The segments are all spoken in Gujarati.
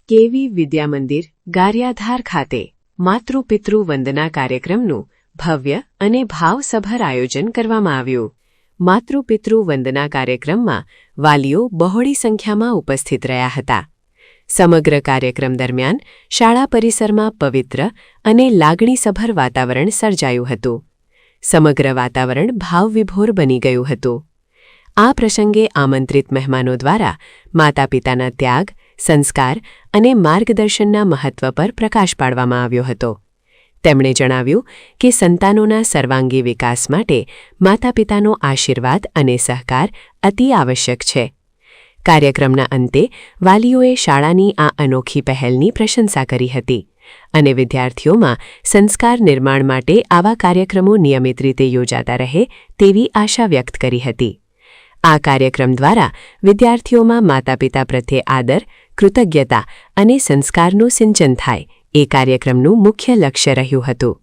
કેવી વિદ્યામંદિર ગારિયાધાર ખાતે માતૃપિતૃ વંદના કાર્યક્રમનું ભવ્ય અને ભાવસભર આયોજન કરવામાં આવ્યું. માતૃપિતૃ વંદના કાર્યક્રમમાં વાલીઓ બહોળી સંખ્યામાં ઉપસ્થિત રહ્યા હતા. સમગ્ર કાર્યક્રમ દરમિયાન શાળા પરિસરમાં પવિત્ર અને લાગણીસભર વાતાવરણ સર્જાયું હતું. સમગ્ર વાતાવરણ ભાવવિભોર બની ગયું હતું. આ પ્રસંગે આમંત્રિત મહેમાનો દ્વારા માતાપિતાના ત્યાગ, સંસ્કાર અને માર્ગદર્શનના મહત્વ પર પ્રકાશ પાડવામાં આવ્યો હતો. તેમણે જણાવ્યું કે સંતાનોના સર્વાંગી વિકાસ માટે માતાપિતાનો આશીર્વાદ અને સહકાર અતિ આવશ્યક છે. કાર્યક્રમના અંતે વાલીઓએ શાળાની આ અનોખી પહેલની પ્રશંસા કરી હતી અને વિદ્યાર્થીઓમાં સંસ્કાર નિર્માણ માટે આવા કાર્યક્રમો નિયમિત રીતે યોજાતા રહે તેવી આશા વ્યક્ત કરી હતી. આ કાર્યક્રમ દ્વારા વિદ્યાર્થીઓમાં માતાપિતા પ્રત્યે આદર, કૃતજ્ઞતા અને સંસ્કારનું સિંચન થાય એ કાર્યક્રમનું મુખ્ય લક્ષ્ય રહ્યું હતું.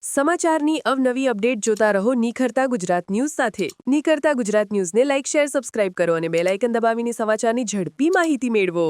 સમાચારની અવનવી અપડેટ જોતા રહો નિખરતા ગુજરાત ન્યૂઝ સાથે. નિખરતા ગુજરાત ન્યૂઝને લાઇક, શેર, સબસ્ક્રાઇબ કરો અને બેલ આઇકન દબાવીને સમાચારની ઝડપી માહિતી મેળવો.